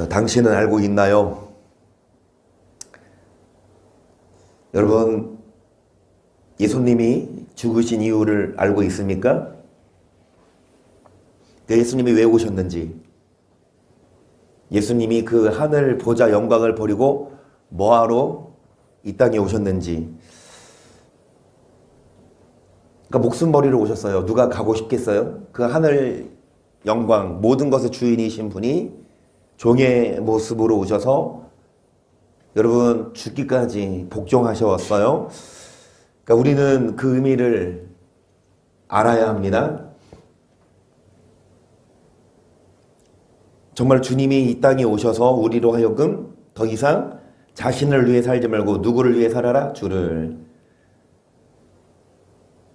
당신은 알고 있나요? 여러분, 예수님이 죽으신 이유를 알고 있습니까? 예수님이 왜 오셨는지, 예수님이 그 하늘 보좌 영광을 버리고 뭐하러 이 땅에 오셨는지. 그러니까 목숨 버리러 오셨어요. 누가 가고 싶겠어요? 그 하늘 영광, 모든 것의 주인이신 분이 종의 모습으로 오셔서 여러분 죽기까지 복종하셨어요. 그러니까 우리는 그 의미를 알아야 합니다. 정말 주님이 이 땅에 오셔서 우리로 하여금 더 이상 자신을 위해 살지 말고 누구를 위해 살아라? 주를.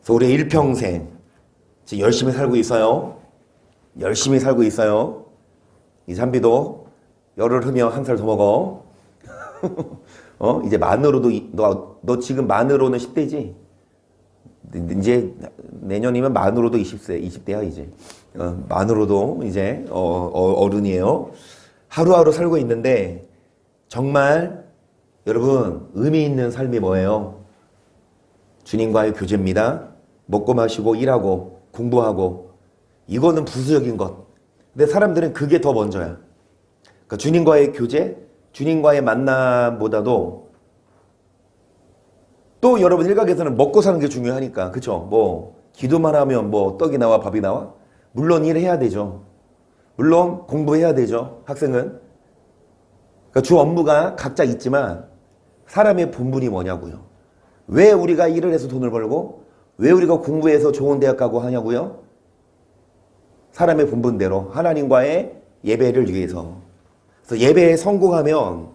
그래서 우리 일평생 지금 열심히 살고 있어요. 열심히 살고 있어요. 이 잠비도 열을 흐며 한 살 더 먹어. 이제 만으로도 너 지금 만으로는 10대지? 이제 내년이면 만으로도 20대야 이제. 만으로도 이제 어른이에요. 하루하루 살고 있는데 정말 여러분 의미 있는 삶이 뭐예요? 주님과의 교제입니다. 먹고 마시고 일하고 공부하고 이거는 부수적인 것. 근데 사람들은 그게 더 먼저야. 그러니까 주님과의 교제, 주님과의 만남보다도 또 여러분 일각에서는 먹고 사는 게 중요하니까, 그쵸? 뭐 기도만 하면 뭐 떡이 나와 밥이 나와? 물론 일해야 되죠. 물론 공부해야 되죠. 학생은. 그러니까 주 업무가 각자 있지만 사람의 본분이 뭐냐고요. 왜 우리가 일을 해서 돈을 벌고 왜 우리가 공부해서 좋은 대학 가고 하냐고요. 사람의 본분대로 하나님과의 예배를 위해서. 그래서 예배에 성공하면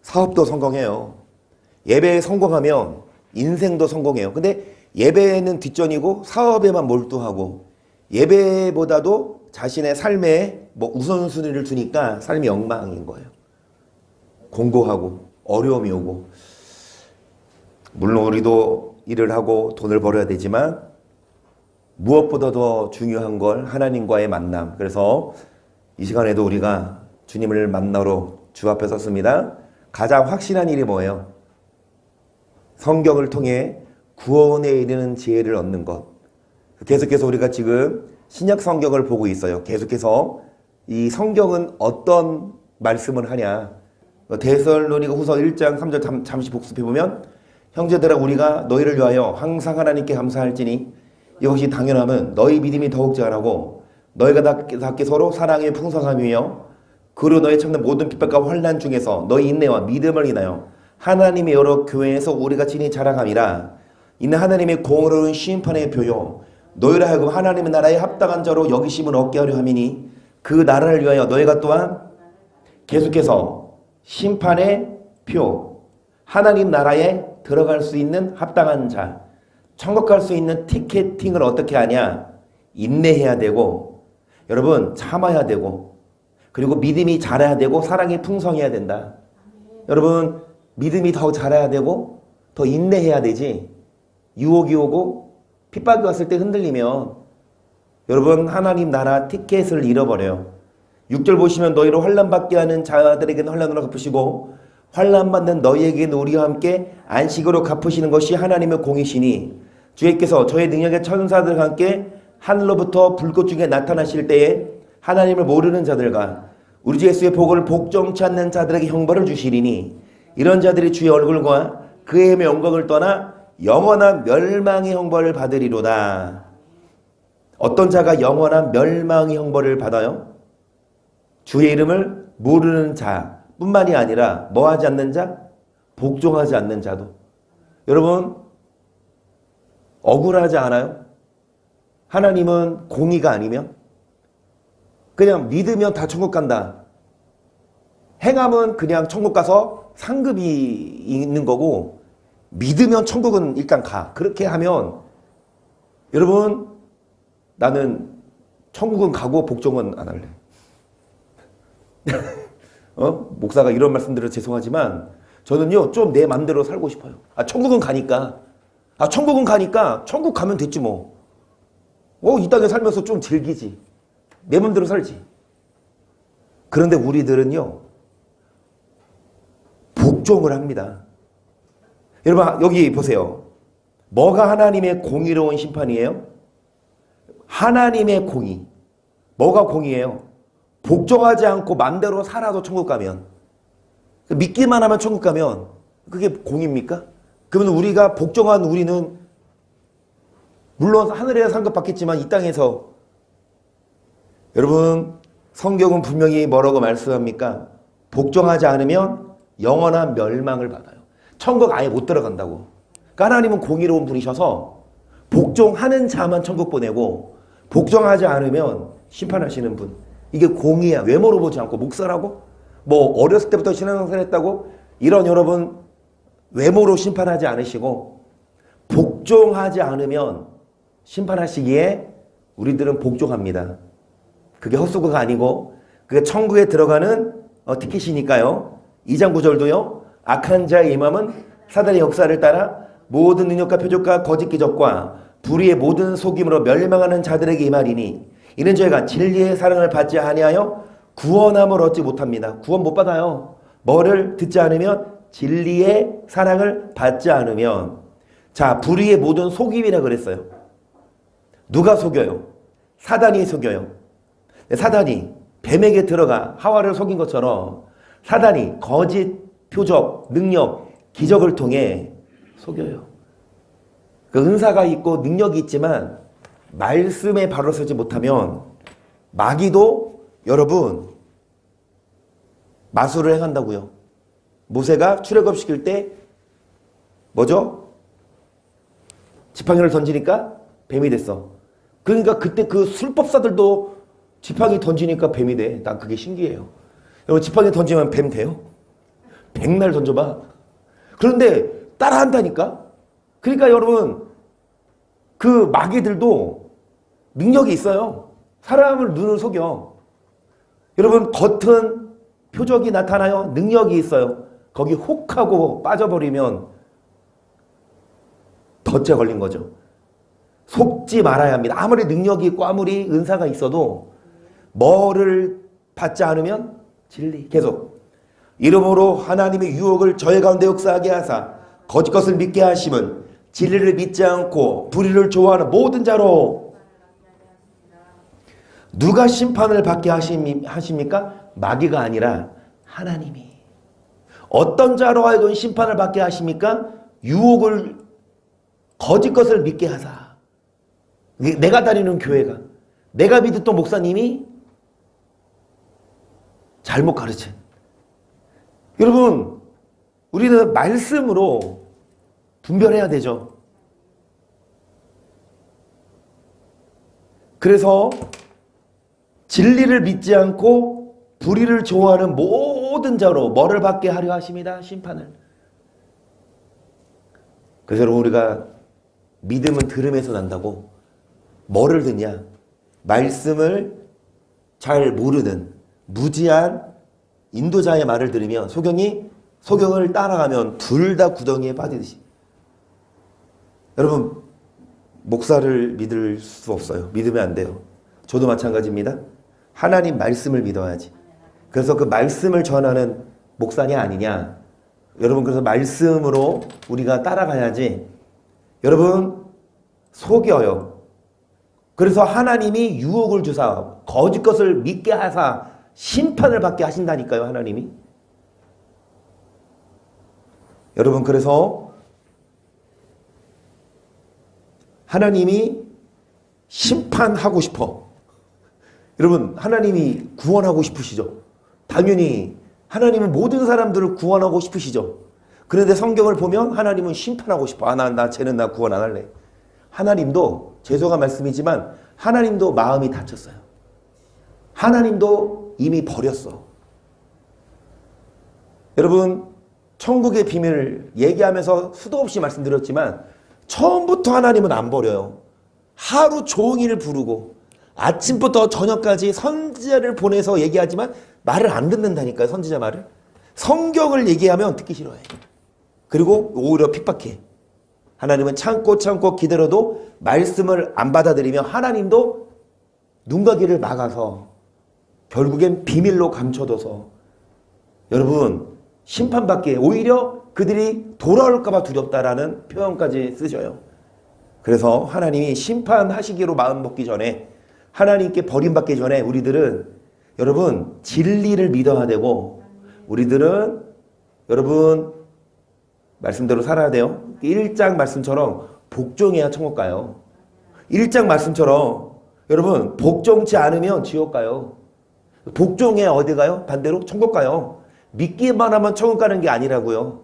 사업도 성공해요. 예배에 성공하면 인생도 성공해요. 근데 예배는 뒷전이고 사업에만 몰두하고 예배보다도 자신의 삶에 뭐 우선순위를 두니까 삶이 엉망인 거예요. 공고하고 어려움이 오고. 물론 우리도 일을 하고 돈을 벌어야 되지만 무엇보다 더 중요한 걸 하나님과의 만남. 그래서 이 시간에도 우리가 주님을 만나러 주 앞에 섰습니다. 가장 확실한 일이 뭐예요? 성경을 통해 구원에 이르는 지혜를 얻는 것. 계속해서 우리가 지금 신약 성경을 보고 있어요. 계속해서 이 성경은 어떤 말씀을 하냐. 데살로니가 후서 1장 3절 잠시 복습해보면 형제들아 우리가 너희를 위하여 항상 하나님께 감사할지니 이것이 당연함은 너희 믿음이 더욱 자라고 너희가 닿게 서로 사랑의 풍성함이며 그로 너희 참는 모든 핍박과 환난 중에서 너희 인내와 믿음을 인하여 하나님의 여러 교회에서 우리가 친히 자라감이라. 이는 하나님의 공의로운 심판의 표요 너희를 하여금 하나님의 나라에 합당한 자로 여기심을 얻게 하려 함이니 그 나라를 위하여 너희가 또한 계속해서 심판의 표, 하나님 나라에 들어갈 수 있는 합당한 자, 천국 갈 수 있는 티켓팅을 어떻게 하냐? 인내해야 되고 여러분 참아야 되고 그리고 믿음이 자라야 되고 사랑이 풍성해야 된다. 여러분 믿음이 더 자라야 되고 더 인내해야 되지. 유혹이 오고 핍박이 왔을 때 흔들리면 여러분 하나님 나라 티켓을 잃어버려요. 6절 보시면 너희로 환난받게 하는 자들에게는 환난으로 갚으시고 환난받는 너희에게는 우리와 함께 안식으로 갚으시는 것이 하나님의 공이시니 주께서 저의 능력의 천사들과 함께 하늘로부터 불꽃 중에 나타나실 때에 하나님을 모르는 자들과 우리 주 예수의 복을 복종치 않는 자들에게 형벌을 주시리니 이런 자들이 주의 얼굴과 그의 영광을 떠나 영원한 멸망의 형벌을 받으리로다. 어떤 자가 영원한 멸망의 형벌을 받아요? 주의 이름을 모르는 자 뿐만이 아니라 뭐 하지 않는 자? 복종하지 않는 자도. 여러분 억울하지 않아요? 하나님은 공의가 아니면? 그냥 믿으면 다 천국 간다. 행함은 그냥 천국 가서 상급이 있는 거고 믿으면 천국은 일단 가. 그렇게 하면 여러분 나는 천국은 가고 복종은 안 할래. 목사가 이런 말씀드려 죄송하지만 저는요 좀 내 맘대로 살고 싶어요. 천국은 가니까 천국 가면 됐지 뭐. 이 땅에 살면서 좀 즐기지. 내 맘대로 살지. 그런데 우리들은요, 복종을 합니다. 여러분, 여기 보세요. 뭐가 하나님의 공의로운 심판이에요? 하나님의 공의. 뭐가 공의예요? 복종하지 않고 맘대로 살아도 천국 가면, 믿기만 하면 천국 가면 그게 공의입니까? 그러면 우리가 복종한 우리는 물론 하늘에서 상급 받겠지만 이 땅에서, 여러분 성경은 분명히 뭐라고 말씀합니까? 복종하지 않으면 영원한 멸망을 받아요. 천국 아예 못 들어간다고. 그러니까 하나님은 공의로운 분이셔서 복종하는 자만 천국 보내고 복종하지 않으면 심판하시는 분. 이게 공의야. 외모로 보지 않고. 목사라고? 뭐 어렸을 때부터 신앙생활 했다고? 이런 여러분 외모로 심판하지 않으시고 복종하지 않으면 심판하시기에 우리들은 복종합니다. 그게 헛수고가 아니고 그게 천국에 들어가는 티켓이니까요. 2장 9절도요. 악한 자의 임함은 사단의 역사를 따라 모든 능력과 표적과 거짓 기적과 불의의 모든 속임으로 멸망하는 자들에게 임하리니 이는 저희가 진리의 사랑을 받지 아니하여 구원함을 얻지 못합니다. 구원 못 받아요. 뭐를 듣지 않으면? 진리의 사랑을 받지 않으면. 자, 불의의 모든 속임이라 그랬어요. 누가 속여요? 사단이 속여요. 사단이 뱀에게 들어가 하와를 속인 것처럼 사단이 거짓 표적, 능력, 기적을 통해 속여요. 그 은사가 있고 능력이 있지만 말씀에 바로 서지 못하면 마귀도 여러분 마술을 행한다고요. 모세가 출애굽시킬 때 뭐죠? 지팡이를 던지니까 뱀이 됐어. 그러니까 그때 그 술법사들도 지팡이 던지니까 뱀이 돼. 난 그게 신기해요. 여러분 지팡이 던지면 뱀 돼요? 백날 던져봐. 그런데 따라한다니까? 그러니까 여러분 그 마귀들도 능력이 있어요. 사람을 눈을 속여. 여러분 겉은 표적이 나타나요. 능력이 있어요. 거기 혹하고 빠져버리면 덫에 걸린 거죠. 속지 말아야 합니다. 아무리 능력이 있고 아무리 은사가 있어도 뭐를 받지 않으면 진리. 계속. 이러므로 하나님의 유혹을 저희 가운데 역사하게 하사 거짓 것을 믿게 하심은 진리를 믿지 않고 불의를 좋아하는 모든 자로. 누가 심판을 받게 하십니까? 마귀가 아니라 하나님이. 어떤 자로 하여금 심판을 받게 하십니까? 유혹을 거짓 것을 믿게 하사. 내가 다니는 교회가, 내가 믿었던 목사님이 잘못 가르친. 여러분 우리는 말씀으로 분별해야 되죠. 그래서 진리를 믿지 않고 불의를 좋아하는 모든 자로 뭐를 받게 하려 하십니다? 심판을. 그래서 여러분 우리가 믿음은 들음에서 난다고. 뭐를 듣냐? 말씀을 잘 모르는 무지한 인도자의 말을 들으면 소경을 따라가면 둘 다 구덩이에 빠지듯이. 여러분 목사를 믿을 수 없어요. 믿으면 안 돼요. 저도 마찬가지입니다. 하나님 말씀을 믿어야지. 그래서 그 말씀을 전하는 목사냐 아니냐. 여러분 그래서 말씀으로 우리가 따라가야지. 여러분 속여요. 그래서 하나님이 유혹을 주사 거짓 것을 믿게 하사 심판을 받게 하신다니까요. 하나님이. 여러분 그래서 하나님이 심판하고 싶어. 여러분 하나님이 구원하고 싶으시죠. 당연히 하나님은 모든 사람들을 구원하고 싶으시죠. 그런데 성경을 보면 하나님은 심판하고 싶어. 쟤는 나 구원 안 할래. 하나님도 죄송한 말씀이지만 하나님도 마음이 다쳤어요. 하나님도 이미 버렸어. 여러분 천국의 비밀을 얘기하면서 수도 없이 말씀드렸지만 처음부터 하나님은 안 버려요. 하루 종일 부르고 아침부터 저녁까지 선지자를 보내서 얘기하지만 말을 안 듣는다니까요. 선지자 말을. 성경을 얘기하면 듣기 싫어해. 그리고 오히려 핍박해. 하나님은 참고 기다려도 말씀을 안 받아들이면 하나님도 눈과 귀를 막아서 결국엔 비밀로 감춰둬서 여러분 심판받기에 오히려 그들이 돌아올까봐 두렵다라는 표현까지 쓰셔요. 그래서 하나님이 심판하시기로 마음 먹기 전에 하나님께 버림받기 전에 우리들은 여러분 진리를 믿어야 되고 우리들은 여러분 말씀대로 살아야 돼요. 1장 말씀처럼 복종해야 천국 가요. 1장 말씀처럼 여러분 복종치 않으면 지옥 가요. 복종해야 어디 가요? 반대로 천국 가요. 믿기만 하면 천국 가는 게 아니라고요.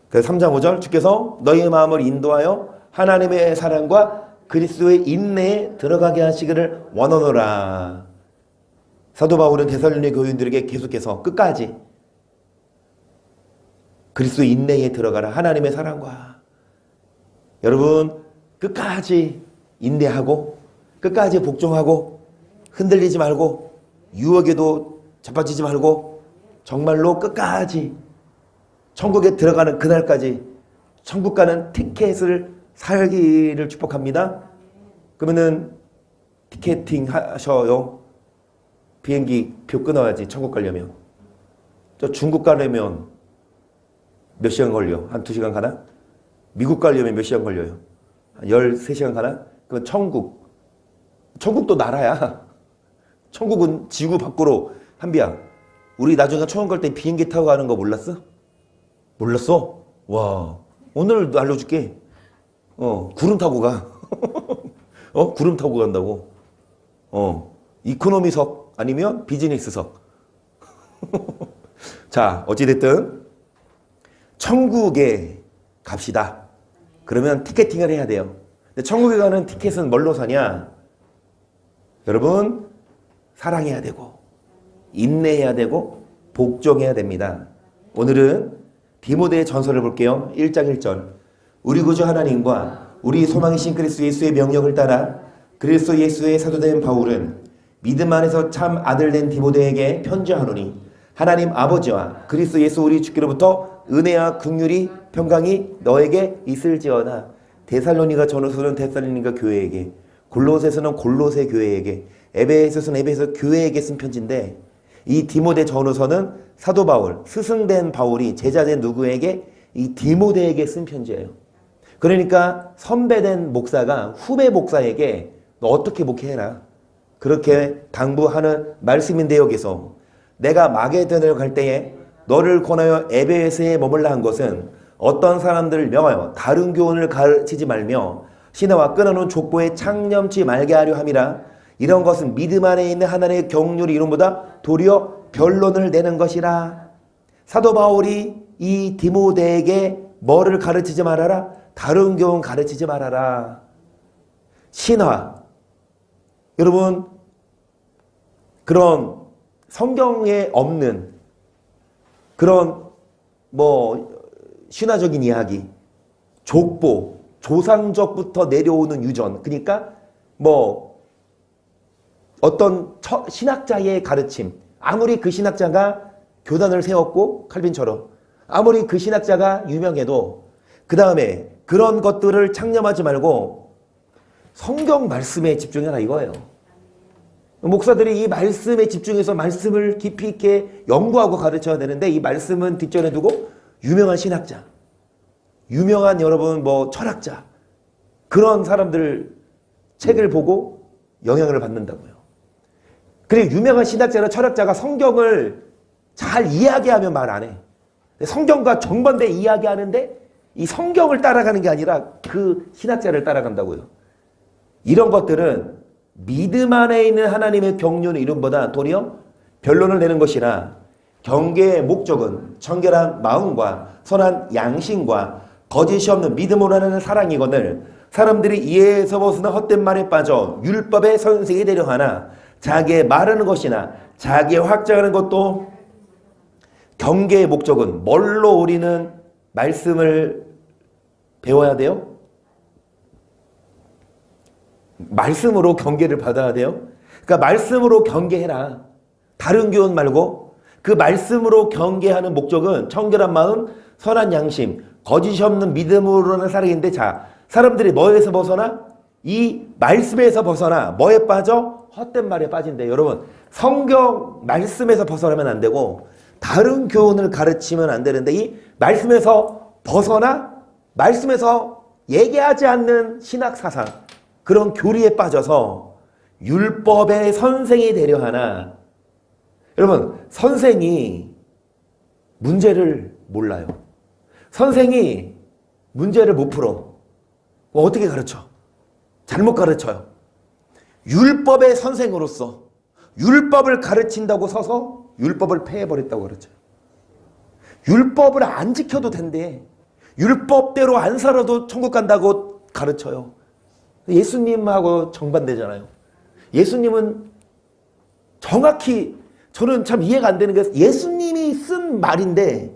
그래서 3장 5절 주께서 너희의 마음을 인도하여 하나님의 사랑과 그리스도의 인내에 들어가게 하시기를 원하노라. 사도 바울은 데살로니가 교인들에게 계속해서 끝까지 그리스도의 인내에 들어가라. 하나님의 사랑과 여러분 끝까지 인내하고 끝까지 복종하고 흔들리지 말고 유혹에도 자빠지지 말고 정말로 끝까지 천국에 들어가는 그날까지 천국 가는 티켓을 살기를 축복합니다. 그러면은 티켓팅 하셔요. 비행기 표 끊어야지 천국 가려면. 저 중국 가려면 몇 시간 걸려? 한 2시간 가나? 미국 가려면 몇 시간 걸려요? 한 13시간 가나? 그건 천국도 나라야. 천국은 지구 밖으로. 한비야, 우리 나중에 천국 갈 때 비행기 타고 가는 거 몰랐어? 몰랐어? 와, 오늘 알려줄게. 구름 타고 가. 구름 타고 간다고. 이코노미석 아니면 비즈니스석. 자, 어찌됐든 천국에 갑시다. 그러면 티켓팅을 해야 돼요. 근데 천국에 가는 티켓은 뭘로 사냐? 여러분 사랑해야 되고 인내해야 되고 복종해야 됩니다. 오늘은 디모데의 전설을 볼게요. 1장 1절 우리 구주 하나님과 우리 소망이신 그리스도 예수의 명령을 따라 그리스도 예수의 사도된 바울은 믿음 안에서 참 아들 된 디모데에게 편지하노니 하나님 아버지와 그리스도 예수 우리 주께로부터 은혜와 긍휼이 평강이 너에게 있을지어다. 데살로니가 전후서는 데살로니가 교회에게, 골로새서는 골로새 교회에게, 에베소서는 에베소 교회에게 쓴 편지인데 이 디모데 전후서는 사도 바울, 스승된 바울이 제자된 누구에게? 이 디모데에게 쓴 편지예요. 그러니까 선배된 목사가 후배 목사에게 너 어떻게 목회해라 그렇게 당부하는 말씀인데 여기서 내가 마게도냐로 갈 때에 너를 권하여 에베소에 머물라 한 것은 어떤 사람들을 명하여 다른 교훈을 가르치지 말며 신하와 끊어놓은 족보에 창념치 말게 하려 함이라. 이런 것은 믿음 안에 있는 하나님의 경륜의 이름보다 도리어 변론을 내는 것이라. 사도 바울이 이 디모데에게 뭐를 가르치지 말아라? 다른 교훈 가르치지 말아라. 신화. 여러분 그런 성경에 없는 그런 신화적인 이야기, 족보, 조상적부터 내려오는 유전, 그러니까 어떤 신학자의 가르침, 아무리 그 신학자가 교단을 세웠고 칼빈처럼 아무리 그 신학자가 유명해도 그 다음에 그런 것들을 창념하지 말고 성경 말씀에 집중해라 이거예요. 목사들이 이 말씀에 집중해서 말씀을 깊이 있게 연구하고 가르쳐야 되는데 이 말씀은 뒷전에 두고 유명한 신학자, 유명한 여러분 철학자 그런 사람들 책을 보고 영향을 받는다고요. 그리고 유명한 신학자나 철학자가 성경을 잘 이야기하면 말 안 해. 성경과 정반대 이야기하는데 이 성경을 따라가는 게 아니라 그 신학자를 따라간다고요. 이런 것들은 믿음 안에 있는 하나님의 경륜의 이름보다 도리어 변론을 내는 것이라. 경계의 목적은 청결한 마음과 선한 양심과 거짓이 없는 믿음으로 하는 사랑이거늘 사람들이 이해에서 벗어나 헛된 말에 빠져 율법의 선생이 되려 하나 자기의 말하는 것이나 자기의 확장하는 것도 경계의 목적은 뭘로 우리는 말씀을 배워야 돼요? 말씀으로 경계를 받아야 돼요. 그러니까 말씀으로 경계해라. 다른 교훈 말고 그 말씀으로 경계하는 목적은 청결한 마음, 선한 양심, 거짓이 없는 믿음으로는 살아있는데 자, 사람들이 뭐에서 벗어나? 이 말씀에서 벗어나 뭐에 빠져? 헛된 말에 빠진대. 여러분, 성경 말씀에서 벗어나면 안 되고 다른 교훈을 가르치면 안 되는데 이 말씀에서 벗어나 말씀에서 얘기하지 않는 신학 사상, 그런 교리에 빠져서 율법의 선생이 되려 하나, 여러분, 선생이 문제를 몰라요. 선생이 문제를 못 풀어. 어떻게 가르쳐? 잘못 가르쳐요. 율법의 선생으로서 율법을 가르친다고 서서 율법을 폐해버렸다고 그러죠. 율법을 안 지켜도 된대. 율법대로 안 살아도 천국 간다고 가르쳐요. 예수님하고 정반대잖아요. 예수님은 정확히, 저는 참 이해가 안 되는 게, 예수님이 쓴 말인데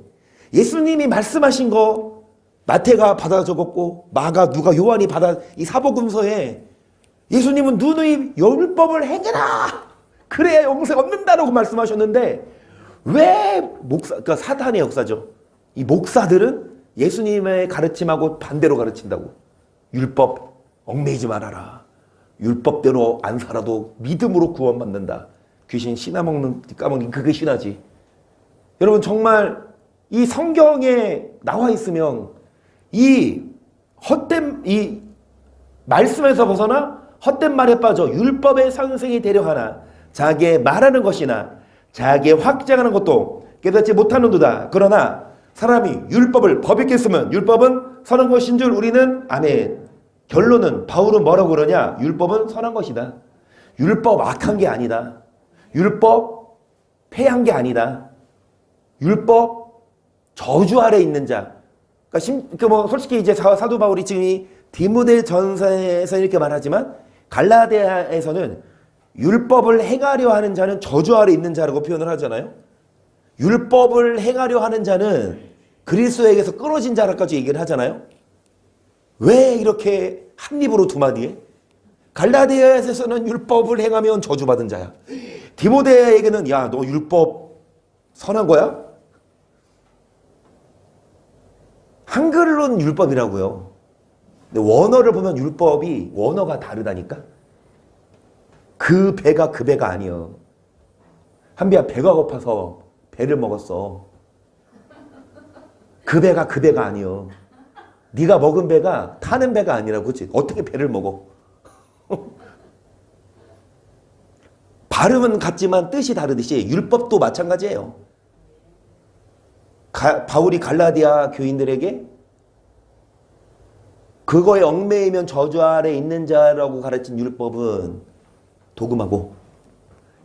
예수님이 말씀하신 거 마태가 받아 적었고 마가, 누가, 요한이 받아, 이 사복음서에 예수님은 누누이 율법을 행해라, 그래야 영생 얻는다라고 말씀하셨는데, 왜 그러니까 사탄의 역사죠. 이 목사들은 예수님의 가르침하고 반대로 가르친다고. 율법 얽매이지 말아라. 율법대로 안 살아도 믿음으로 구원받는다. 귀신 씨나 까먹는 그게 신하지. 여러분, 정말 이 성경에 나와 있으면 이 말씀에서 벗어나 헛된 말에 빠져 율법의 선생이 되려 하나 자기의 말하는 것이나 자기의 확장하는 것도 깨닫지 못하는도다. 그러나 사람이 율법을 법 있게 쓰면 율법은 선한 것인 줄 우리는 아멘. 결론은 바울은 뭐라고 그러냐? 율법은 선한 것이다. 율법 악한 게 아니다. 율법 폐한 게 아니다. 율법 저주 아래 있는 자. 그러니까 솔직히 이제 사도 바울이 지금 이 디모데 전서에서 이렇게 말하지만 갈라디아에서는 율법을 행하려 하는 자는 저주 아래 있는 자라고 표현을 하잖아요. 율법을 행하려 하는 자는 그리스도에게서 끊어진 자라까지 얘기를 하잖아요. 왜 이렇게 한 입으로 두 마디에? 갈라디아에서는 율법을 행하면 저주받은 자야. 디모데에게는 야, 너 율법 선한 거야? 한글로는 율법이라고요. 근데 원어를 보면 율법이 원어가 다르다니까? 그 배가 그 배가 아니여. 한비야, 배가 고파서 배를 먹었어. 그 배가 그 배가 아니여. 네가 먹은 배가 타는 배가 아니라고. 그치? 어떻게 배를 먹어? 발음은 같지만 뜻이 다르듯이 율법도 마찬가지예요. 바울이 갈라디아 교인들에게 그거에 얽매이면 저주 아래 있는 자라고 가르친 율법은 도금하고,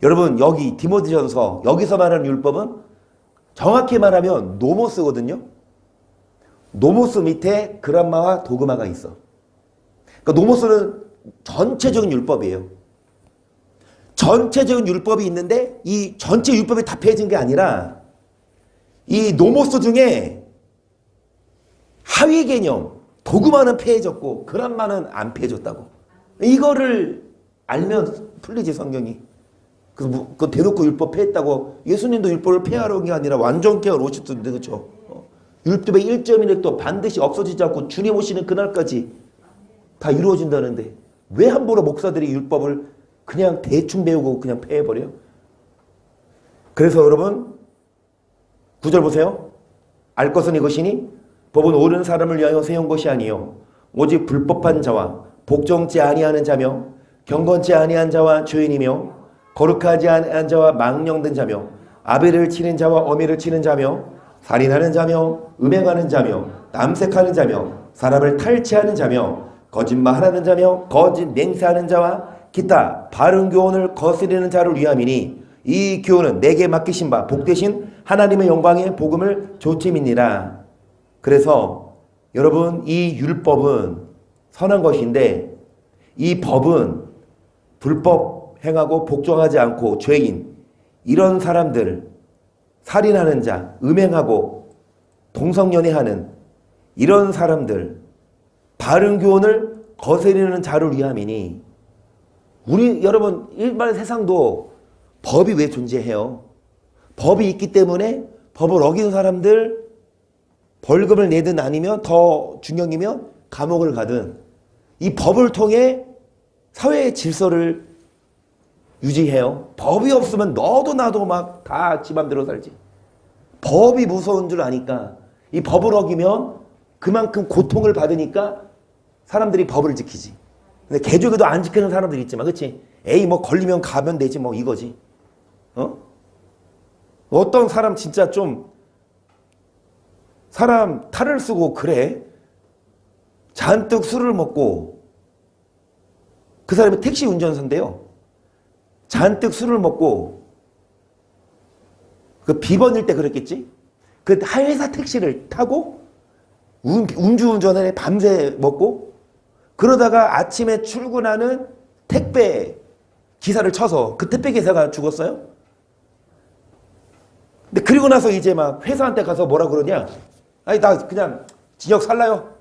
여러분 여기 디모데전서 여기서 말하는 율법은 정확히 말하면 노모스거든요. 노모스 밑에 그람마와 도그마가 있어. 그러니까 노모스는 전체적인 율법이에요. 전체적인 율법이 있는데 이 전체 율법이 다 폐해진 게 아니라 이 노모스 중에 하위 개념 도그마는 폐해졌고 그람마는 안 폐해졌다고. 이거를 알면 풀리지 성경이. 그래서 그 대놓고 율법 폐했다고. 예수님도 율법을 폐하러 온 게 아니라 완전케 하러 오셨던데, 그렇죠? 율법의 1.1획도 반드시 없어지지 않고 주님 오시는 그날까지 다 이루어진다는데 왜 함부로 목사들이 율법을 그냥 대충 배우고 그냥 폐해버려? 그래서 여러분 9절 보세요. 알 것은 이것이니 법은 옳은 사람을 위하여 세운 것이 아니요 오직 불법한 자와 복종치 아니하는 자며 경건치 아니한 자와 죄인이며 거룩하지 아니한 자와 망령된 자며 아벨을 치는 자와 어미를 치는 자며 살인하는 자며 음행하는 자며 남색하는 자며 사람을 탈취하는 자며 거짓말하는 자며 거짓 맹세하는 자와 기타 바른 교훈을 거스르는 자를 위함이니 이 교훈은 내게 맡기신 바 복되신 하나님의 영광의 복음을 조침이니라. 그래서 여러분 이 율법은 선한 것인데 이 법은 불법 행하고 복종하지 않고 죄인, 이런 사람들, 살인하는 자, 음행하고 동성연애하는 이런 사람들, 바른 교훈을 거스르는 자를 위함이니, 우리 여러분 일반 세상도 법이 왜 존재해요? 법이 있기 때문에 법을 어긴 사람들 벌금을 내든 아니면 더 중형이면 감옥을 가든 이 법을 통해 사회의 질서를 유지해요. 법이 없으면 너도 나도 막 다 지 맘대로 살지. 법이 무서운 줄 아니까 이 법을 어기면 그만큼 고통을 받으니까 사람들이 법을 지키지. 근데 개조교도 안 지키는 사람들이 있지만, 그치? 에이, 뭐 걸리면 가면 되지, 뭐 이거지. 어떤 사람 진짜 좀 사람 탈을 쓰고 그래. 잔뜩 술을 먹고, 그 사람이 택시 운전사인데요. 잔뜩 술을 먹고, 그 비번일 때 그랬겠지? 그 회사 택시를 타고, 음주운전을 밤새 먹고, 그러다가 아침에 출근하는 택배 기사를 쳐서 그 택배 기사가 죽었어요? 근데 그리고 나서 이제 막 회사한테 가서 뭐라 그러냐? 아니, 나 그냥 징역 살라요.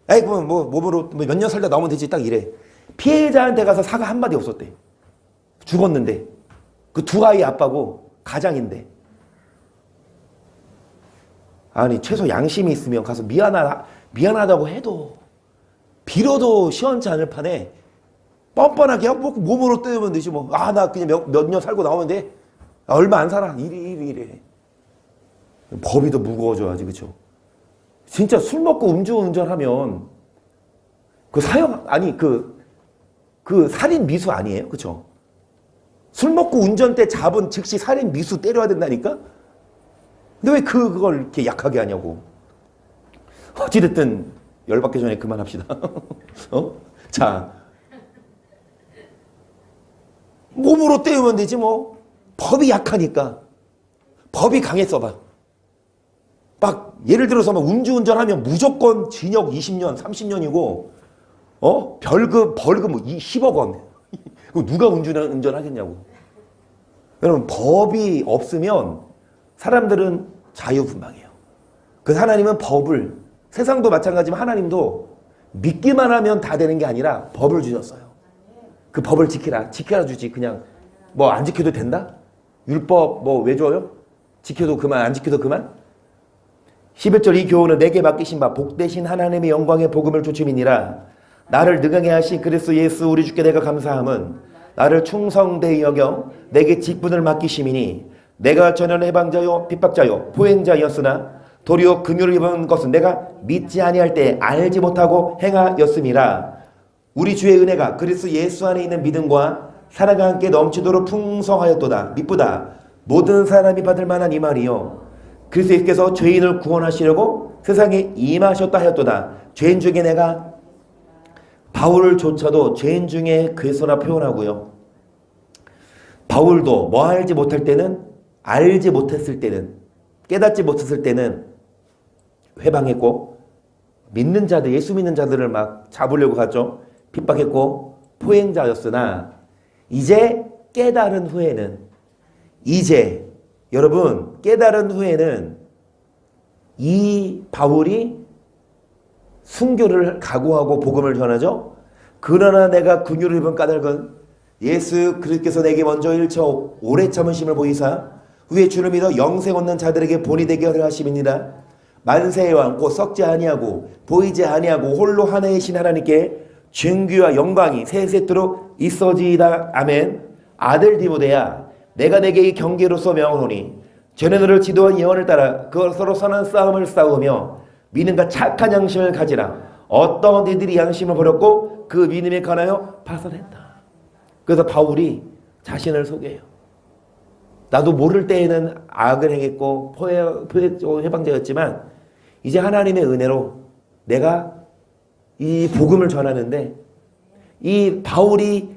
아이, 그럼 뭐 몸으로 몇 년 살다 나오면 되지. 딱 이래. 피해자한테 가서 사과 한마디 없었대. 죽었는데. 그 두 아이 아빠고 가장인데. 아니, 최소 양심이 있으면 가서 미안하다고 해도, 빌어도 시원치 않을 판에 뻔뻔하게 뭐 몸으로 때우면 되지 뭐. 아, 나 그냥 몇 년 살고 나오면 돼. 아, 얼마 안 살아. 이래. 법이 더 무거워져야지, 그쵸? 진짜 술 먹고 음주운전하면 그 그 살인 미수 아니에요? 그쵸? 술 먹고 운전대 잡은 즉시 살인 미수 때려야 된다니까? 근데 왜 그걸 이렇게 약하게 하냐고. 어찌됐든 열받기 전에 그만합시다. 자, 몸으로 때우면 되지 뭐. 법이 약하니까. 법이 강했어봐. 막 예를 들어서 막 음주운전하면 무조건 징역 20년, 30년이고 벌금 뭐 10억 원. 그거 누가 운전하겠냐고. 여러분, 법이 없으면 사람들은 자유분방해요. 그 하나님은 법을, 세상도 마찬가지지만 하나님도 믿기만 하면 다 되는 게 아니라 법을 주셨어요. 그 법을 지키라 주지. 그냥 뭐 안 지켜도 된다? 율법 뭐 왜 줘요? 지켜도 그만, 안 지켜도 그만? 11절 이 교훈은 내게 맡기신 바 복되신 하나님의 영광의 복음을 조침이니라. 나를 능하게 하신 그리스도 예수 우리 주께 내가 감사함은 나를 충성되이 여겨 내게 직분을 맡기심이니 내가 전혀 해방자요 핍박자요 포행자였으나 도리어 긍휼을 입은 것은 내가 믿지 아니할 때 알지 못하고 행하였음이라. 우리 주의 은혜가 그리스도 예수 안에 있는 믿음과 사랑과 함께 넘치도록 풍성하였도다. 미쁘다. 모든 사람이 받을 만한 이 말이요. 그리스도께서 죄인을 구원하시려고 세상에 임하셨다 하였도다. 죄인 중에 내가 바울조차도 죄인 중에 괴소나 표현하고요. 바울도 뭐 알지 못할 때는, 알지 못했을 때는, 깨닫지 못했을 때는 회방했고, 믿는 자들, 예수 믿는 자들을 막 잡으려고 하죠. 핍박했고 포행자였으나 이제 깨달은 후에는, 이제 여러분 깨달은 후에는 이 바울이 순교를 각오하고 복음을 전하죠. 그러나 내가 긍휼을 입은 까닭은 예수 그리스도께서 내게 먼저 일처 오래 참으심을 보이사 후에 주를 믿어 영생 얻는 자들에게 본이 되게 하려 하심이니라. 만세의 왕 곧 썩지 아니하고 보이지 아니하고 홀로 하나의 신 하나님께 존귀와 영광이 세세토록 있어지이다. 아멘. 아들 디모데야, 내가 내게 이 경계로서 명하노니 전에 너를 지도한 예언을 따라 그것으로 선한 싸움을 싸우며 믿음과 착한 양심을 가지라. 어떤 이들이 양심을 버렸고 그 믿음에 관하여 파선했다. 그래서 바울이 자신을 소개해요. 나도 모를 때에는 악을 행했고 해방자였지만 이제 하나님의 은혜로 내가 이 복음을 전하는데, 이 바울이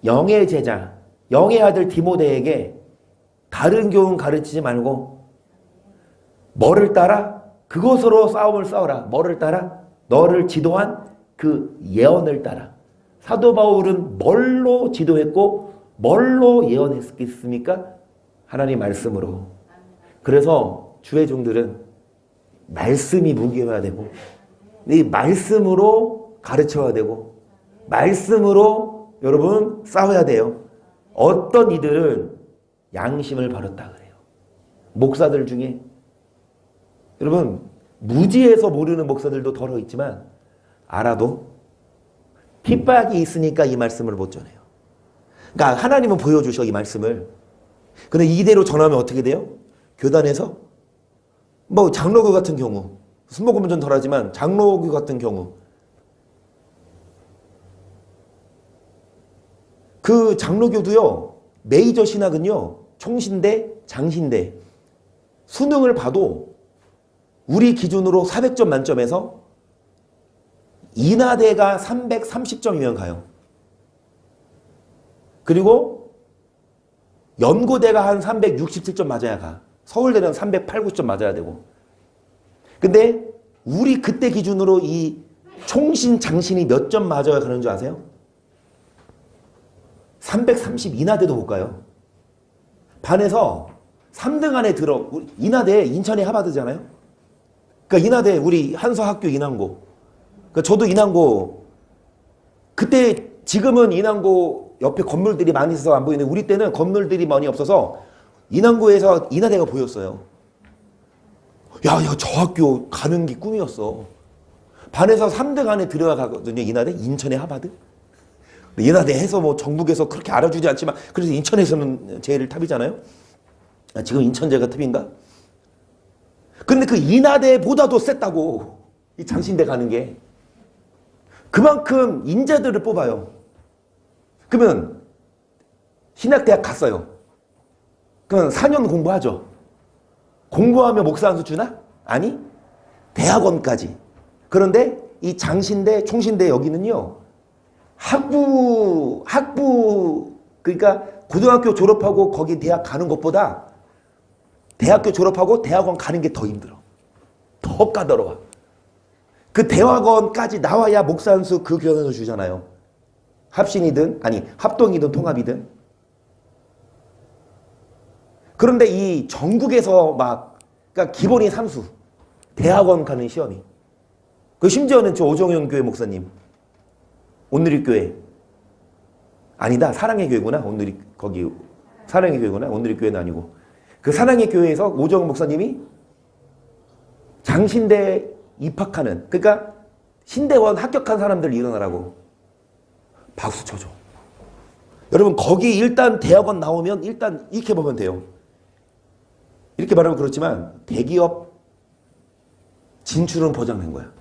영의 제자, 영의 아들 디모데에게 다른 교훈 가르치지 말고 뭐를 따라? 그것으로 싸움을 싸워라. 뭐를 따라? 너를 지도한 그 예언을 따라. 사도 바울은 뭘로 지도했고 뭘로 예언했겠습니까? 하나님 말씀으로. 그래서 주의 종들은 말씀이 무기여야 되고 이 말씀으로 가르쳐야 되고 말씀으로 여러분 싸워야 돼요. 어떤 이들은 양심을 버렸다 그래요. 목사들 중에 여러분 무지해서 모르는 목사들도 덜어 있지만 알아도 핍박이 있으니까 이 말씀을 못 전해요. 그러니까 하나님은 보여주셔 이 말씀을. 근데 이대로 전하면 어떻게 돼요? 교단에서 뭐 장로교 같은 경우, 순복음은 좀 덜하지만 장로교 같은 경우 그 장로교도요, 메이저 신학은요, 총신대, 장신대 수능을 봐도 우리 기준으로 400점 만점에서 인하대가 330점이면 가요. 그리고 연고대가 한 367점 맞아야 가. 서울대는 308, 9점 맞아야 되고. 근데 우리 그때 기준으로 이 총신, 장신이 몇 점 맞아야 가는 줄 아세요? 330 인하대도 못 가요. 반에서 3등 안에 들어. 인하대 인천에 하버드잖아요. 그러니까 인하대 우리 한서학교 인항고. 그러니까 저도 인항고 그때 지금은 인항고 옆에 건물들이 많이 있어서 안 보이는데 우리 때는 건물들이 많이 없어서 인항고에서 인하대가 보였어요. 야, 저 학교 가는 게 꿈이었어. 반에서 3등 안에 들어가거든요. 인하대 인천의 하버드. 인하대 해서 뭐 전국에서 그렇게 알아주지 않지만 그래서 인천에서는 제일 탑이잖아요. 지금 인천제가 탑인가? 근데 그 인하대보다도 셌다고 이 장신대 가는 게. 그만큼 인재들을 뽑아요. 그러면 신학대학 갔어요. 그러면 4년 공부하죠. 공부하면 목사 한 수 주나? 아니, 대학원까지. 그런데 이 장신대, 총신대 여기는요, 학부, 그러니까 고등학교 졸업하고 거기 대학 가는 것보다 대학교 졸업하고 대학원 가는 게 더 힘들어. 더 까다로워. 그 대학원까지 나와야 목사 한 수 그 교단에서 주잖아요. 합신이든, 아니, 합동이든 통합이든. 그런데 이 전국에서 막, 그러니까 기본이 삼수. 대학원 가는 시험이. 그 심지어는 저 오정현 교회 목사님. 온누리 교회. 아니다. 사랑의 교회구나. 온누리, 거기, 사랑의 교회구나. 온누리 교회는 아니고. 그 사랑의 교회에서 오정현 목사님이 장신대 입학하는, 그러니까 신대원 합격한 사람들 일어나라고 박수 쳐줘. 여러분, 거기 일단 대학원 나오면 일단 이렇게 보면 돼요. 이렇게 말하면 그렇지만 대기업 진출은 보장된 거야.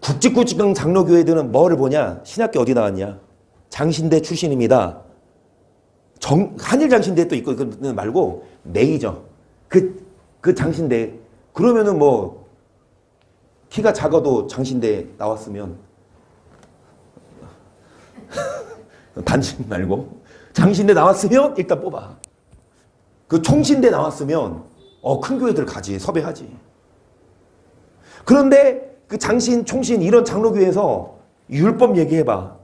굵직굵직한 장로교회들은 뭐를 보냐? 신학교 어디 나왔냐? 장신대 출신입니다. 한일 장신대 또 있고, 그거 말고 메이저. 그 장신대. 그러면은 뭐 키가 작아도 장신대 나왔으면 반신 말고 장신대 나왔으면 일단 뽑아. 그 총신대 나왔으면 큰 교회들 가지, 섭외하지. 그런데 그 장신, 총신 이런 장로교회에서 율법 얘기해봐.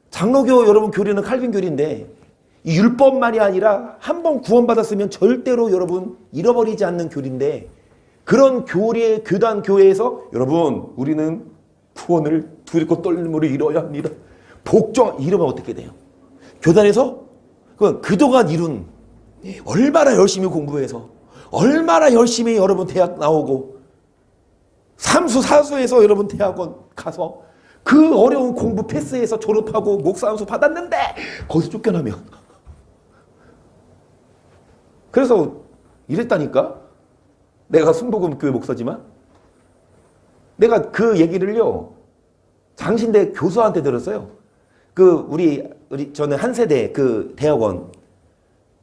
장로교 여러분 교리는 칼빈 교리인데 이 율법만이 아니라 한 번 구원받았으면 절대로 여러분 잃어버리지 않는 교리인데 그런 교리의 교단 교회에서 여러분 우리는 구원을 두렵고 떨림으로 이뤄야 합니다. 복종 이러면 어떻게 돼요? 교단에서 그동안 이룬 얼마나 열심히 공부해서 얼마나 열심히 여러분 대학 나오고 삼수 사수에서 여러분 대학원 가서 그 어려운 공부 패스해서 졸업하고 목사 한수 받았는데 거기서 쫓겨나면 그래서 이랬다니까. 내가 순복음 교회 목사지만 내가 그 얘기를요 장신대 교수한테 들었어요. 우리 저는 한 세대 그 대학원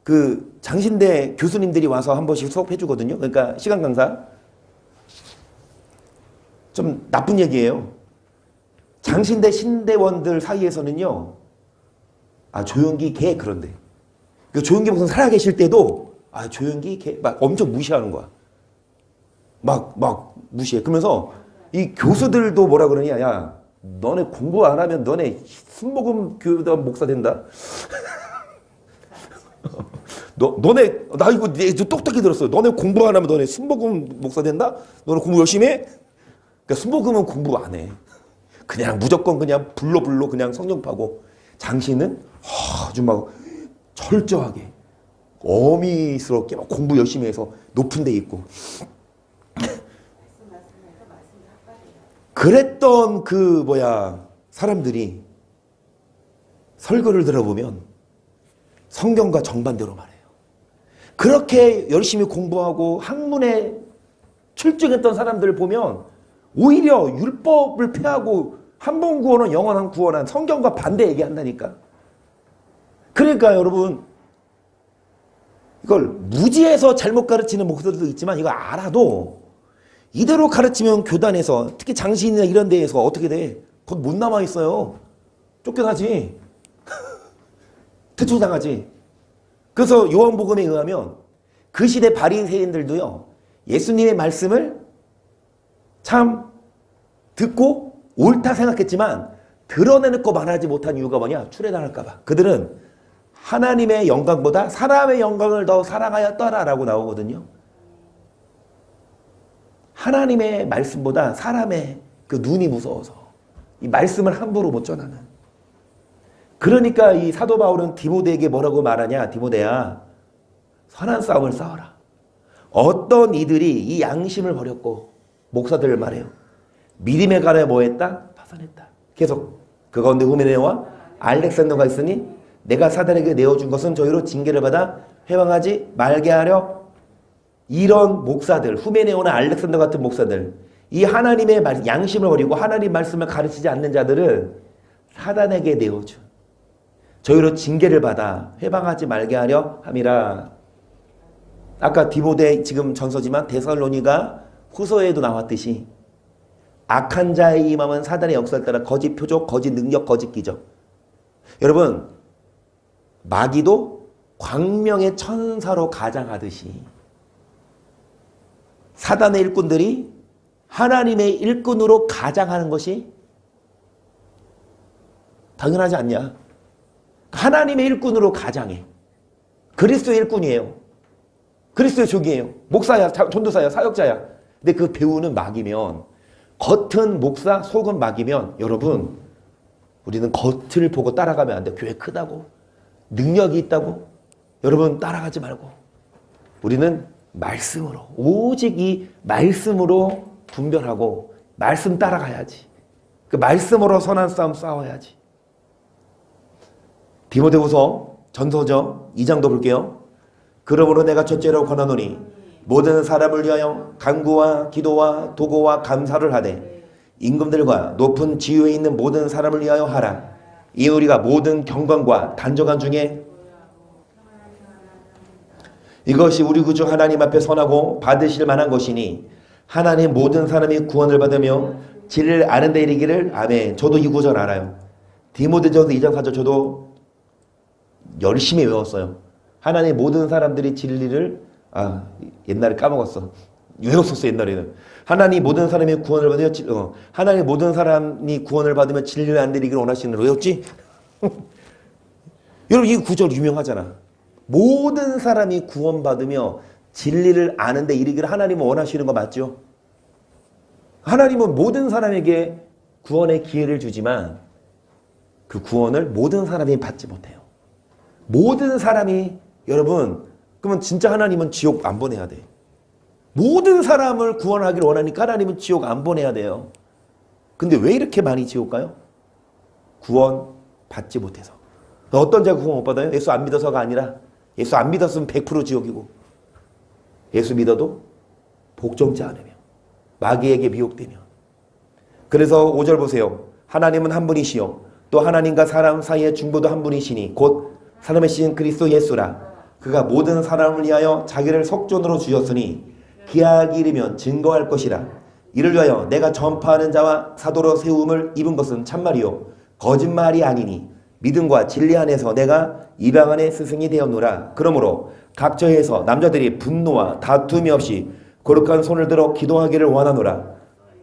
그 장신대 교수님들이 와서 한 번씩 수업해 주거든요. 그러니까 시간 강사. 좀 나쁜 얘기예요. 장신대 신대원들 사이에서는요. 조용기 걔 그런데. 그 조용기 목사 살아계실 때도 조용기 걔 막 엄청 무시하는 거야. 막 무시해. 그러면서 이 교수들도 뭐라 그러냐. 야, 너네 공부 안 하면 너네 순복음 교단 목사 된다. 너네 나 이거 똑똑히 들었어. 너네 공부 안 하면 너네 순복음 목사 된다. 너네 공부 열심히 해. 그러니까 순복음은 공부 안 해. 그냥 무조건 그냥 불로 그냥 성령 파고. 장신은 아주 막 철저하게 어미스럽게 막 공부 열심히 해서 높은 데 있고. 그랬던 사람들이 설교를 들어보면 성경과 정반대로 말해요. 그렇게 열심히 공부하고 학문에 출중했던 사람들을 보면 오히려 율법을 폐하고 한 번 구원은 영원한 구원한 성경과 반대 얘기한다니까. 그러니까 여러분 이걸 무지해서 잘못 가르치는 목사들도 있지만 이거 알아도 이대로 가르치면 교단에서 특히 장신이나 이런 데에서 어떻게 돼? 거기 못 남아 있어요. 쫓겨나지. 퇴출당하지. 그래서 요한복음에 의하면 그 시대 바리새인들도요. 예수님의 말씀을 참 듣고 옳다 생각했지만 드러내놓고 말하지 못한 이유가 뭐냐? 출애당할까 봐. 그들은 하나님의 영광보다 사람의 영광을 더 사랑하였더라라고 나오거든요. 하나님의 말씀보다 사람의 그 눈이 무서워서 이 말씀을 함부로 못 전하는. 그러니까 이 사도 바울은 디모데에게 뭐라고 말하냐? 디모데야, 선한 싸움을 싸워라. 어떤 이들이 이 양심을 버렸고 목사들을 말해요. 믿음에 관해 뭐했다? 파산했다. 계속 그 가운데 후메네오와 알렉산더가 있으니 내가 사단에게 내어준 것은 저희로 징계를 받아 회방하지 말게 하려. 이런 목사들, 후메네오나 알렉산더 같은 목사들, 이 하나님의 양심을 버리고 하나님 말씀을 가르치지 않는 자들은 사단에게 내어준 저희로 징계를 받아 회방하지 말게 하려 함이라. 아까 디모데 지금 전서지만 데살로니가 후서에도 나왔듯이 악한 자의 임함은 사단의 역사를 따라 거짓 표적, 거짓 능력, 거짓 기적. 여러분 마귀도 광명의 천사로 가장하듯이 사단의 일꾼들이 하나님의 일꾼으로 가장하는 것이 당연하지 않냐? 하나님의 일꾼으로 가장해. 그리스도의 일꾼이에요. 그리스도의 종이에요. 목사야, 전도사야, 사역자야. 근데 그 배우는 마귀면, 겉은 목사, 속은 마귀면, 여러분 우리는 겉을 보고 따라가면 안 돼. 교회 크다고, 능력이 있다고 여러분 따라가지 말고 우리는 말씀으로, 오직 이 말씀으로 분별하고 말씀 따라가야지. 그 말씀으로 선한 싸움 싸워야지. 디모데후서 전서죠. 2장도 볼게요. 그러므로 내가 첫째로 권하노니 모든 사람을 위하여 간구와 기도와 도고와 감사를 하되 임금들과 높은 지위에 있는 모든 사람을 위하여 하라. 이 우리가 모든 경건과 단정한 중에 이것이 우리 구주 하나님 앞에 선하고 받으실 만한 것이니 하나님 모든 사람이 구원을 받으며 진리를 아는 데 이르기를. 아멘. 저도 이 구절 알아요. 디모데전서 2장 4절 저도 열심히 외웠어요. 하나님 모든 사람들이 진리를 옛날에 까먹었어. 외웠었어 옛날에는. 하나님 모든 사람이 구원을 받으며 하나님 모든 사람이 구원을 받으며 진리를 안 드리기를 원하시는. 외웠지? 여러분 이 구절 유명하잖아. 모든 사람이 구원받으며 진리를 아는데 이르기를 하나님은 원하시는 거 맞죠? 하나님은 모든 사람에게 구원의 기회를 주지만 그 구원을 모든 사람이 받지 못해요. 모든 사람이, 여러분 그러면 진짜 하나님은 지옥 안 보내야 돼. 모든 사람을 구원하기를 원하니까 하나님은 지옥 안 보내야 돼요. 근데 왜 이렇게 많이 지옥 가요? 구원 받지 못해서. 어떤 자가 구원 못 받아요? 예수 안 믿어서가 아니라 예수 안 믿었으면 100% 지옥이고 예수 믿어도 복종치 않으며 마귀에게 미혹되며. 그래서 5절 보세요. 하나님은 한 분이시요 또 하나님과 사람 사이의 중보도 한 분이시니 곧 사람의 신 그리스도 예수라. 그가 모든 사람을 위하여 자기를 속전으로 주셨으니 기약이 이르면 증거할 것이라. 이를 위하여 내가 전파하는 자와 사도로 세움을 입은 것은 참말이요 거짓말이 아니니 믿음과 진리 안에서 내가 이방 안의 스승이 되었노라. 그러므로 각처에서 남자들이 분노와 다툼이 없이 거룩한 손을 들어 기도하기를 원하노라.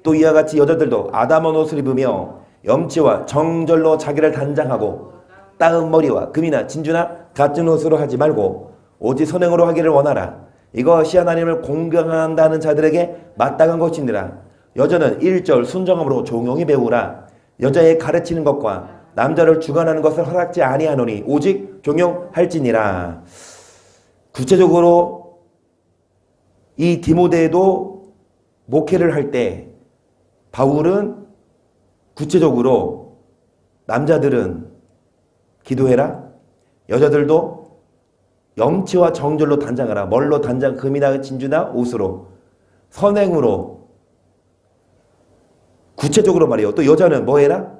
또 이와 같이 여자들도 아담한 옷을 입으며 염치와 정절로 자기를 단장하고 따은 머리와 금이나 진주나 같은 옷으로 하지 말고 오직 선행으로 하기를 원하라. 이것이 하나님을 공경한다는 자들에게 마땅한 것이니라. 여자는 1절 순정함으로 종용히 배우라. 여자의 가르치는 것과 남자를 주관하는 것을 허락지 아니하노니 오직 종용할지니라. 구체적으로 이 디모데도 목회를 할 때 바울은 구체적으로 남자들은 기도해라. 여자들도 염치와 정절로 단장하라. 뭘로 단장? 금이나 진주나 옷으로, 선행으로. 구체적으로 말이에요. 또 여자는 뭐 해라?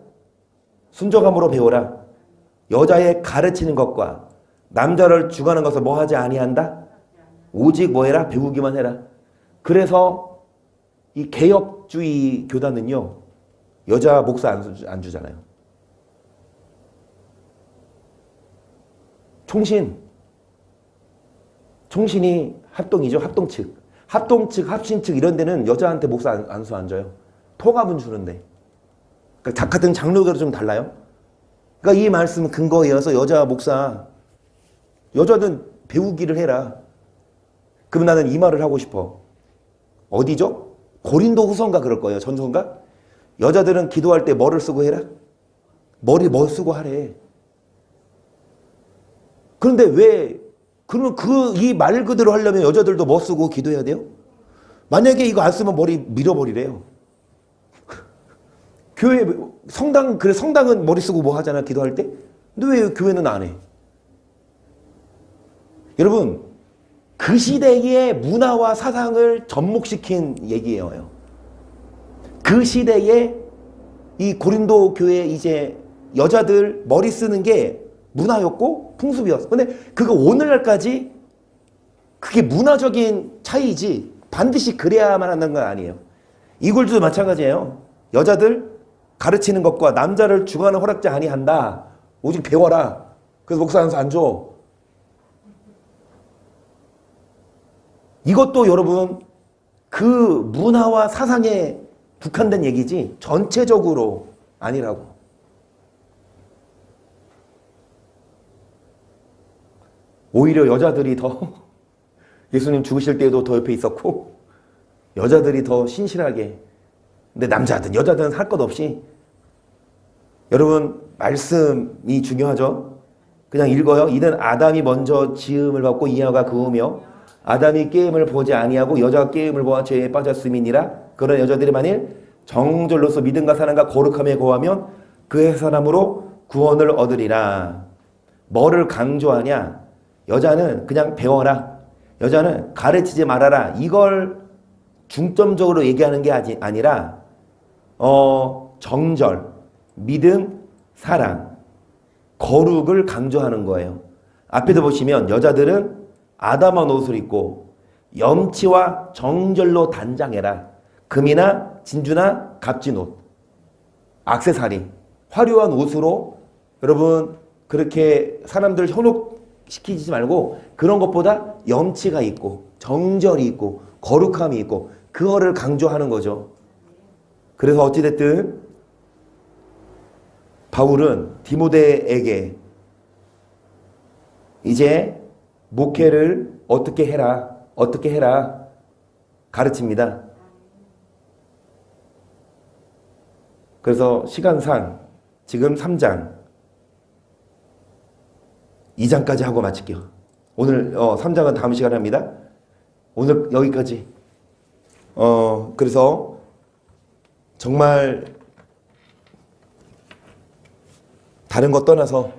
순종함으로 배워라. 여자의 가르치는 것과 남자를 주관하는 것을 뭐 하지 아니한다? 오직 뭐 해라? 배우기만 해라. 그래서 이 개혁주의 교단은요, 여자 목사 안 주잖아요. 총신이 합동이죠. 합동 측. 합동 측, 합신 측 이런 데는 여자한테 목사 안 줘요. 통합은 주는데. 그러니까 같은 장로교로 좀 달라요. 그러니까 이 말씀 근거에 이어서 여자 목사, 여자는 배우기를 해라. 그럼 나는 이 말을 하고 싶어. 어디죠? 고린도 후서인가 그럴 거예요. 전서인가? 여자들은 기도할 때 뭐를 쓰고 해라? 머리 뭐 쓰고 하래. 그런데 왜, 그러면 이 말 그대로 하려면 여자들도 뭐 쓰고 기도해야 돼요? 만약에 이거 안 쓰면 머리 밀어버리래요. 교회, 성당은 머리 쓰고 뭐 하잖아, 기도할 때? 근데 왜 교회는 안 해? 여러분, 그 시대의 문화와 사상을 접목시킨 얘기예요. 그 시대에 이 고린도 교회 이제 여자들 머리 쓰는 게 문화였고 풍습이었어. 근데 그거 오늘날까지 그게 문화적인 차이지 반드시 그래야만 한다는 건 아니에요. 이글도 마찬가지예요. 여자들 가르치는 것과 남자를 주관하는 허락지 아니한다. 오직 배워라. 그래서 목사 안 줘. 이것도 여러분 그 문화와 사상에 국한된 얘기지 전체적으로 아니라고. 오히려 여자들이 더 예수님 죽으실 때도 더 옆에 있었고 여자들이 더 신실하게. 근데 남자든 여자든 할 것 없이. 여러분 말씀이 중요하죠. 그냥 읽어요. 이는 아담이 먼저 지음을 받고 이하가 그으며 아담이 깨임을 보지 아니하고 여자가 깨임을 보아 죄에 빠졌음이니라. 그런 여자들이 만일 정절로서 믿음과 사랑과 거룩함에 거하면 그의 사람으로 구원을 얻으리라. 뭐를 강조하냐? 여자는 그냥 배워라. 여자는 가르치지 말아라. 이걸 중점적으로 얘기하는 게 아니라 정절, 믿음, 사랑, 거룩을 강조하는 거예요. 앞에도 보시면 여자들은 아담한 옷을 입고 염치와 정절로 단장해라. 금이나 진주나 값진 옷, 액세서리, 화려한 옷으로 여러분 그렇게 사람들 현혹시키지 말고 그런 것보다 염치가 있고 정절이 있고 거룩함이 있고 그거를 강조하는 거죠. 그래서 어찌됐든 바울은 디모데에게 이제 목회를 어떻게 해라 가르칩니다. 그래서 시간상 지금 3장 2장까지 하고 마칠게요. 오늘 3장은 다음 시간에 합니다. 오늘 여기까지. 그래서 정말 다른 것 떠나서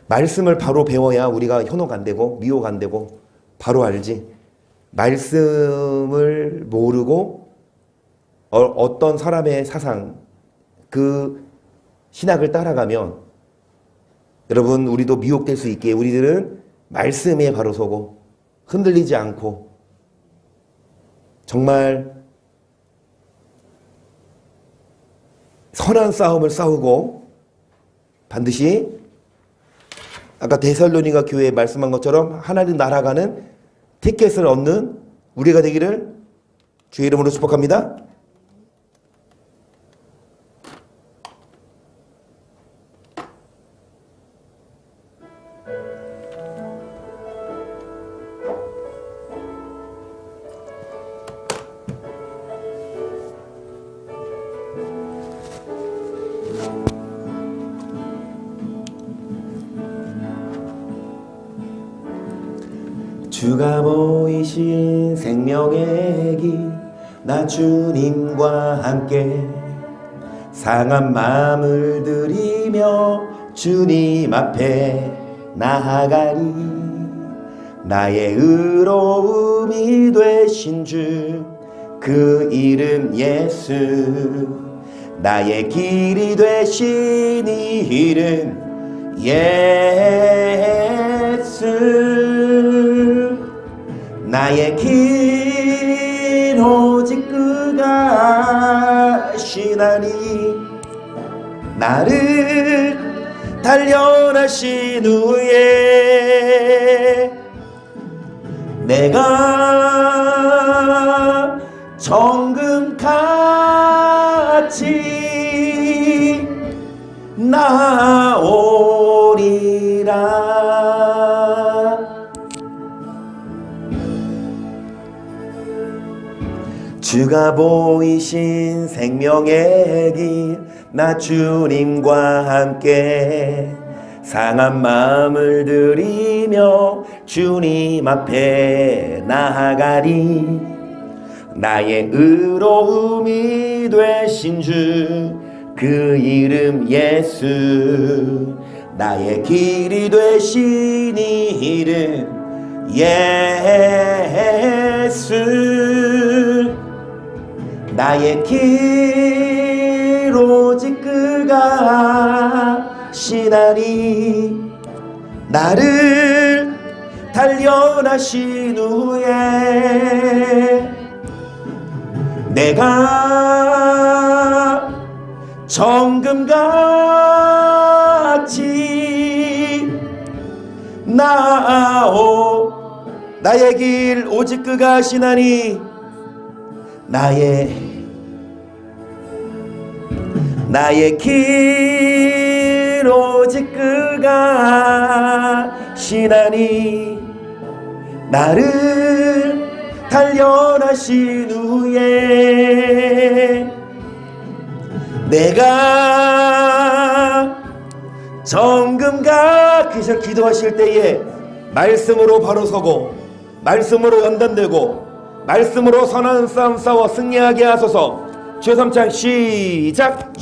말씀을 바로 배워야 우리가 현혹 안 되고 미혹 안 되고 바로 알지. 말씀을 모르고 어떤 사람의 사상, 그 신학을 따라가면 여러분 우리도 미혹될 수 있게 우리들은 말씀에 바로 서고 흔들리지 않고 정말 선한 싸움을 싸우고 반드시 아까 데살로니가 교회에 말씀한 것처럼 하나님 나라가는 티켓을 얻는 우리가 되기를 주의 이름으로 축복합니다. 주가 모이신 생명의 길 나 주님과 함께 상한 마음을 들이며 주님 앞에 나아가리. 나의 의로움이 되신 주 그 이름 예수, 나의 길이 되신 이 이름 예수. 나의 길 오직 그가 아시나니. 나를 단련하신 후에 내가 정금같이 나오리라. 주가 보이신 생명의 길, 나 주님과 함께 상한 마음을 들이며 주님 앞에 나아가리. 나의 의로움이 되신 주 그 이름 예수, 나의 길이 되신 이 이름 예수. 나의 길 오직 그가 아시나니. 나를 단련하신 후에 내가 정금같이 나의 길 오직 그가 아시나니. 나의 길 오직 그가 아시나니. 나를 단련하신 후에 내가 정금과 그저 기도하실 때에 말씀으로 바로 서고 말씀으로 연단되고 말씀으로 선한 싸움 싸워 승리하게 하소서. 주 3장 시작.